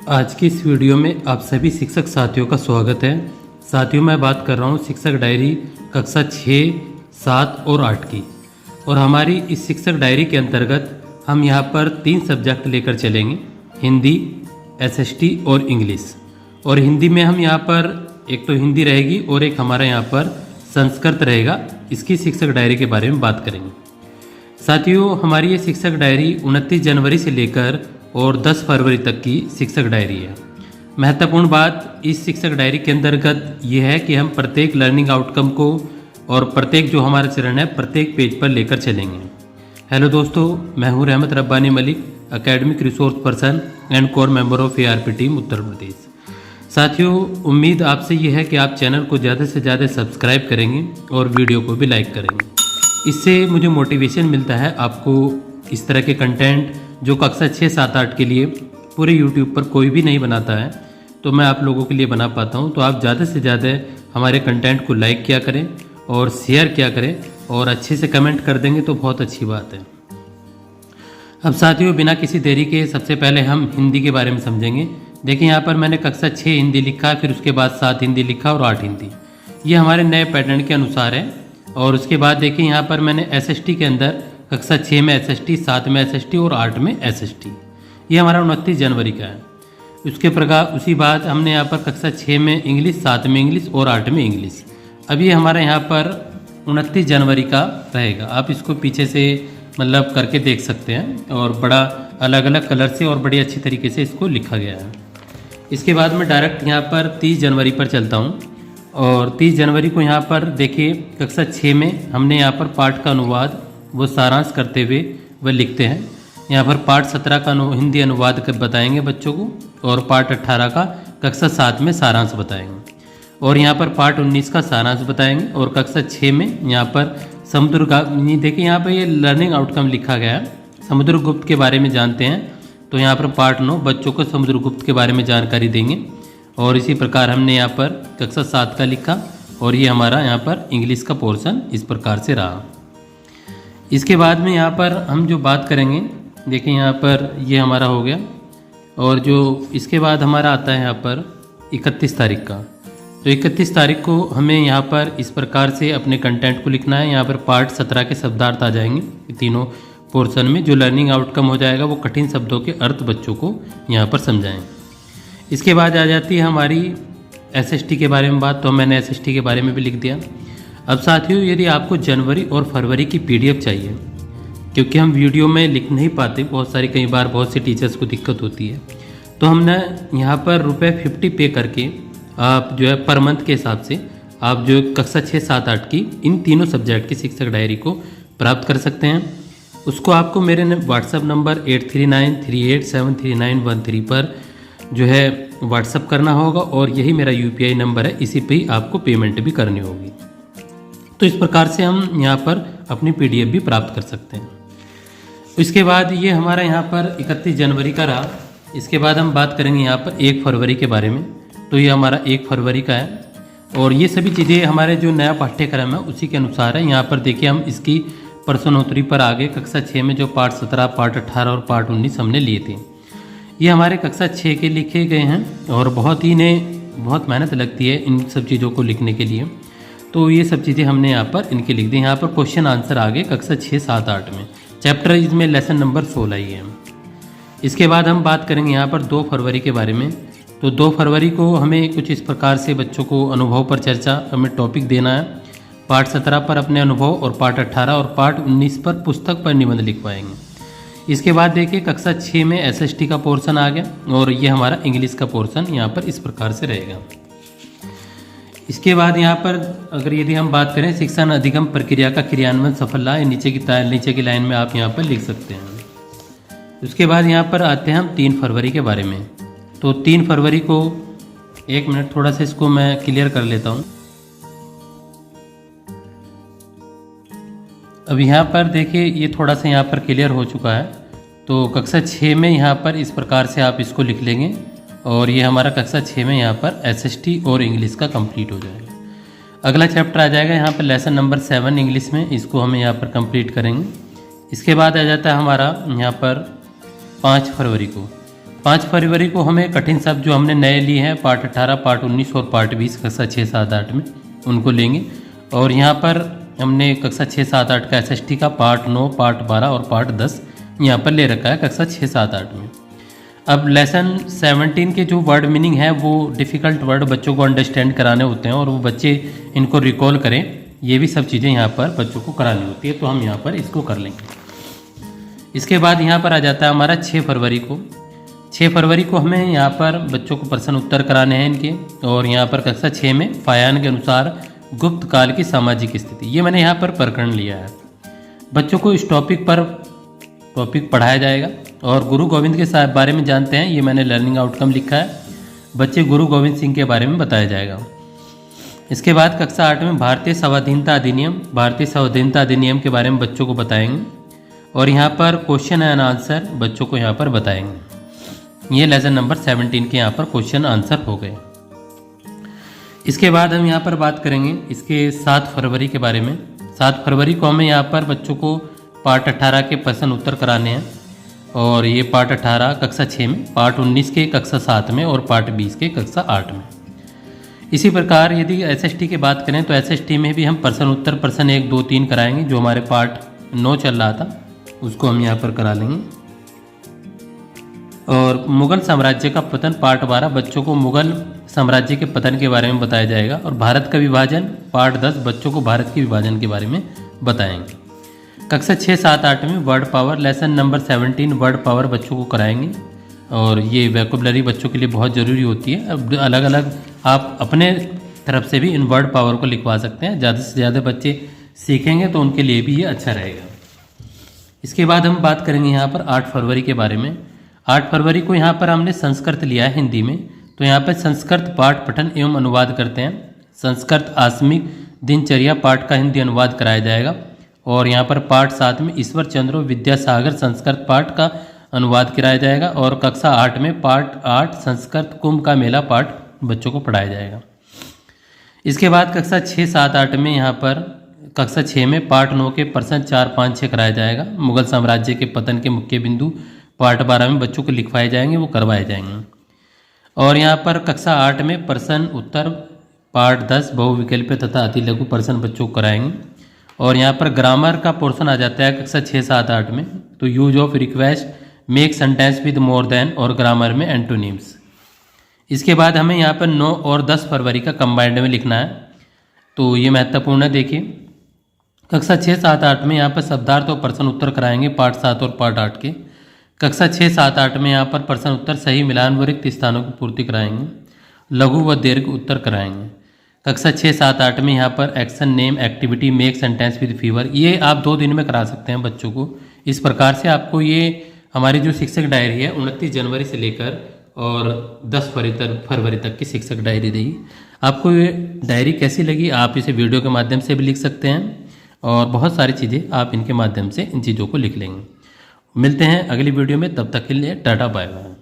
आज की इस वीडियो में आप सभी शिक्षक साथियों का स्वागत है। साथियों, मैं बात कर रहा हूँ शिक्षक डायरी कक्षा 6, 7 और 8 की। और हमारी इस शिक्षक डायरी के अंतर्गत हम यहाँ पर 3 सब्जेक्ट लेकर चलेंगे, हिंदी, एसएसटी और इंग्लिश। और हिंदी में हम यहाँ पर एक तो हिंदी रहेगी और एक हमारा यहाँ पर संस्कृत रहेगा। इसकी शिक्षक डायरी के बारे में बात करेंगे। साथियों, हमारी ये शिक्षक डायरी 29 जनवरी से लेकर और 10 फरवरी तक की शिक्षक डायरी है। महत्वपूर्ण बात इस शिक्षक डायरी के अंतर्गत ये है कि हम प्रत्येक लर्निंग आउटकम को और प्रत्येक जो हमारा चरण है प्रत्येक पेज पर लेकर चलेंगे। हेलो दोस्तों, मैं हूं Rahmat Rabbani Malik, academic resource person and core member of ARP team Uttar Pradesh. साथियों, उम्मीद आपसे ये है कि आप चैनल को ज़्यादा से ज़्यादा सब्सक्राइब करेंगे और वीडियो को भी लाइक करेंगे। इससे मुझे मोटिवेशन मिलता है आपको इस तरह के कंटेंट जो कक्षा 6, 7, 8 के लिए पूरे YouTube पर कोई भी नहीं बनाता है, तो मैं आप लोगों के लिए बना पाता हूं। तो आप ज़्यादा से ज़्यादा हमारे कंटेंट को लाइक किया करें और शेयर किया करें और अच्छे से कमेंट कर देंगे तो बहुत अच्छी बात है। अब साथियों, बिना किसी देरी के सबसे पहले हम हिंदी के बारे में समझेंगे। देखिए, यहाँ पर मैंने कक्षा 6 हिंदी लिखा, फिर उसके बाद 7 हिंदी लिखा और 8 हिंदी। ये हमारे नए पैटर्न के अनुसार है। और उसके बाद देखिए, यहाँ पर मैंने SST के अंदर कक्षा 6 में SST, 7 में SST और 8 में SST। ये हमारा 29 जनवरी का है। उसके प्रकार उसी बात हमने यहाँ पर कक्षा 6 में इंग्लिश, 7 में इंग्लिश और 8 में इंग्लिश। अब ये हमारा यहाँ पर 29 जनवरी का रहेगा। आप इसको पीछे से मतलब करके देख सकते हैं और बड़ा अलग अलग कलर से और बड़ी अच्छी तरीके से इसको लिखा गया है। इसके बाद मैं डायरेक्ट यहाँ पर 30 जनवरी पर चलता हूँ। और 30 जनवरी को यहाँ पर देखिए, कक्षा 6 में हमने यहाँ पर पाठ का अनुवाद वो सारांश करते हुए वह लिखते हैं। यहाँ पर पाठ 17 का हिंदी अनुवाद कर बताएंगे बच्चों को और पाठ 18 का कक्षा 7 में सारांश बताएंगे। और यहाँ पर पाठ 19 का सारांश बताएंगे। और कक्षा 6 में यहाँ पर समुद्रगुप्त, देखिए यहाँ पर ये लर्निंग आउटकम लिखा गया है। समुद्रगुप्त के बारे में जानते हैं, तो यहाँ पर पाठ 9 बच्चों को समुद्रगुप्त के बारे में जानकारी देंगे। और इसी प्रकार हमने यहाँ पर कक्षा 7 का लिखा और ये हमारा यहाँ पर इंग्लिश का पोर्शन इस प्रकार से रहा। इसके बाद में यहाँ पर हम जो बात करेंगे, देखिए यहाँ पर ये हमारा हो गया। और जो इसके बाद हमारा आता है यहाँ पर 31 तारीख का। तो 31 तारीख को हमें यहाँ पर इस प्रकार से अपने कंटेंट को लिखना है। यहाँ पर पार्ट 17 के शब्दार्थ आ जाएंगे तीनों पोर्शन में। जो लर्निंग आउटकम हो जाएगा वो कठिन शब्दों के अर्थ बच्चों को यहाँ पर समझाएं। इसके बाद आ जाती है हमारी SST के बारे में बात। तो मैंने SST के बारे में भी लिख दिया। अब साथियों, यदि आपको जनवरी और फरवरी की PDF चाहिए, क्योंकि हम वीडियो में लिख नहीं पाते, बहुत सारी कई बार बहुत से टीचर्स को दिक्कत होती है, तो हमने यहाँ पर ₹50 पे करके आप जो है पर मंथ के हिसाब से आप जो कक्षा 6, 7, 8 की इन तीनों सब्जेक्ट की शिक्षक डायरी को प्राप्त कर सकते हैं। उसको आपको मेरे व्हाट्सअप नंबर 8393873913 पर जो है व्हाट्सअप करना होगा और यही मेरा UPI नंबर है, इसी पे ही आपको पेमेंट भी करनी होगी। तो इस प्रकार से हम यहाँ पर अपनी PDF भी प्राप्त कर सकते हैं। इसके बाद ये हमारा यहाँ पर 31 जनवरी का रहा। इसके बाद हम बात करेंगे यहाँ पर 1 फरवरी के बारे में। तो ये हमारा 1 फरवरी का है और ये सभी चीज़ें हमारे जो नया पाठ्यक्रम है उसी के अनुसार है। यहाँ पर देखिए, हम इसकी प्रश्नोत्तरी पर आगे कक्षा 6 में जो पाठ 17, पाठ 18 और पाठ 19 हमने लिए थे, ये हमारे कक्षा 6 के लिखे गए हैं। और बहुत मेहनत लगती है इन सब चीज़ों को लिखने के लिए। तो ये सब चीज़ें हमने यहाँ पर इनके लिख दी। यहाँ पर क्वेश्चन आंसर आगे कक्षा 6, 7, 8 में। चैप्टर इसमें लेसन नंबर 16 ही है। इसके बाद हम बात करेंगे यहाँ पर 2 फरवरी के बारे में। तो 2 फरवरी को हमें कुछ इस प्रकार से बच्चों को अनुभव पर चर्चा हमें टॉपिक देना है। पाठ 17 पर अपने अनुभव और पाठ 18 और पाठ 19 पर पुस्तक पर निबंध लिखवाएंगे। इसके बाद देखिए, कक्षा 6 में SST का पोर्शन आ गया और ये हमारा इंग्लिश का पोर्शन यहाँ पर इस प्रकार से रहेगा। इसके बाद यहाँ पर अगर यदि हम बात करें शिक्षण अधिगम प्रक्रिया का क्रियान्वयन सफल रहा, नीचे की लाइन में आप यहाँ पर लिख सकते हैं। उसके बाद यहाँ पर आते हैं हम 3 फरवरी के बारे में। तो 3 फरवरी को, एक मिनट थोड़ा सा इसको मैं क्लियर कर लेता हूँ। अब यहाँ पर देखिए, ये थोड़ा सा यहाँ पर क्लियर हो चुका है। तो कक्षा 6 में यहाँ पर इस प्रकार से आप इसको लिख लेंगे और ये हमारा कक्षा 6 में यहाँ पर SST और इंग्लिश का कंप्लीट हो जाएगा। अगला चैप्टर आ जाएगा यहाँ पर लेसन नंबर 7 इंग्लिश में, इसको हमें यहाँ पर कंप्लीट करेंगे। इसके बाद आ जाता है हमारा यहाँ पर 5 फरवरी को। 5 फरवरी को हमें कठिन शब्द जो हमने नए लिए हैं पार्ट 18, पार्ट 19 और पार्ट 20 कक्षा 6, 7, 8 में उनको लेंगे। और यहाँ पर हमने कक्षा 6, 7, 8 का SST का पार्ट 9, पार्ट 12 और पार्ट 10 यहाँ पर ले रखा है कक्षा 6, 7, 8 में। अब लेसन 17 के जो वर्ड मीनिंग है वो डिफ़िकल्ट वर्ड बच्चों को अंडरस्टैंड कराने होते हैं और वो बच्चे इनको रिकॉल करें, ये भी सब चीज़ें यहाँ पर बच्चों को करानी होती है, तो हम यहाँ पर इसको कर लेंगे। इसके बाद यहाँ पर आ जाता है हमारा 6 फरवरी को। 6 फरवरी को हमें यहाँ पर बच्चों को प्रश्न उत्तर कराने हैं इनके, और यहाँ पर कक्षा 6 में फायान के अनुसार गुप्त काल की सामाजिक स्थिति, ये मैंने यहाँ पर प्रकरण लिया है। बच्चों को इस टॉपिक पढ़ाया जाएगा। और गुरु गोविंद के बारे में जानते हैं, ये मैंने लर्निंग आउटकम लिखा है, बच्चे गुरु गोविंद सिंह के बारे में बताया जाएगा। इसके बाद कक्षा 8 में भारतीय संविधानता अधिनियम के बारे में बच्चों को बताएंगे, और यहाँ पर क्वेश्चन एंड आंसर बच्चों को यहाँ पर बताएंगे। ये लेसन नंबर 17 के यहाँ पर क्वेश्चन आंसर हो गए। इसके बाद हम यहाँ पर बात करेंगे इसके 7 फरवरी के बारे में। 7 फरवरी को हमें यहाँ पर बच्चों को पार्ट 18 के प्रश्न उत्तर कराने हैं, और ये पार्ट 18 कक्षा 6 में, पार्ट 19 के कक्षा 7 में और पार्ट 20 के कक्षा 8 में। इसी प्रकार यदि SST की बात करें तो SST में भी हम प्रश्न उत्तर प्रश्न 1, 2, 3 कराएंगे। जो हमारे पार्ट 9 चल रहा था उसको हम यहाँ पर करा लेंगे। और मुगल साम्राज्य का पतन पार्ट 12 बच्चों को मुगल साम्राज्य के पतन के बारे में बताया जाएगा। और भारत का विभाजन पार्ट 10 बच्चों को भारत के विभाजन के बारे में बताएंगे। कक्षा 6, 7, 8 में word power lesson number 17 word power बच्चों को कराएंगे, और ये वोकैबुलरी बच्चों के लिए बहुत ज़रूरी होती है। अब अलग अलग आप अपने तरफ से भी इन वर्ड पावर को लिखवा सकते हैं, ज़्यादा से ज़्यादा बच्चे सीखेंगे तो उनके लिए भी ये अच्छा रहेगा। इसके बाद हम बात करेंगे यहाँ पर 8 फरवरी के बारे में। 8 फरवरी को यहाँ पर हमने संस्कृत लिया है हिंदी में, तो यहाँ पर संस्कृत पाठ पठन एवं अनुवाद करते हैं। संस्कृत आसमिक दिनचर्या पाठ का हिंदी अनुवाद कराया जाएगा। और यहाँ पर पाठ 7 में ईश्वर चंद्र विद्यासागर संस्कृत पाठ का अनुवाद कराया जाएगा। और कक्षा 8 में पाठ 8 संस्कृत कुंभ का मेला पाठ बच्चों को पढ़ाया जाएगा। इसके बाद कक्षा 6, 7, 8 में यहाँ पर कक्षा 6 में पाठ 9 के प्रश्न 4, 5, 6 कराया जाएगा। मुगल साम्राज्य के पतन के मुख्य बिंदु पाठ 12 में बच्चों को लिखवाए जाएंगे, वो करवाए जाएंगे। और यहाँ पर कक्षा 8 में प्रश्न उत्तर पाठ 10 बहुविकल्पीय तथा अति लघु प्रश्न बच्चों को कराएंगे। और यहाँ पर ग्रामर का पोर्शन आ जाता है कक्षा 6, 7, 8 में, तो use of request make sentence with more than और ग्रामर में एंटोनिम्स। इसके बाद हमें यहाँ पर 9 और 10 फरवरी का कंबाइंड में लिखना है, तो ये महत्वपूर्ण है। देखिए कक्षा 6, 7, 8 में यहाँ पर शब्दार्थ और प्रश्न उत्तर कराएंगे पाठ 7 और पाठ 8 के। कक्षा 6, 7, 8 में यहाँ पर प्रश्न उत्तर सही मिलान व रिक्त स्थानों की पूर्ति कराएंगे, लघु व दीर्घ उत्तर कराएंगे। कक्षा 6, 7, 8 में यहाँ पर action name activity make sentence with fever, ये आप 2 दिन में करा सकते हैं बच्चों को। इस प्रकार से आपको ये हमारी जो शिक्षक डायरी है 29 जनवरी से लेकर और 10 फरवरी तक की शिक्षक डायरी रही। आपको ये डायरी कैसी लगी आप इसे वीडियो के माध्यम से भी लिख सकते हैं, और बहुत सारी चीज़ें आप इनके माध्यम से इन चीज़ों को लिख लेंगे। मिलते हैं अगली वीडियो में, तब तक के लिए टाटा बाय बाय।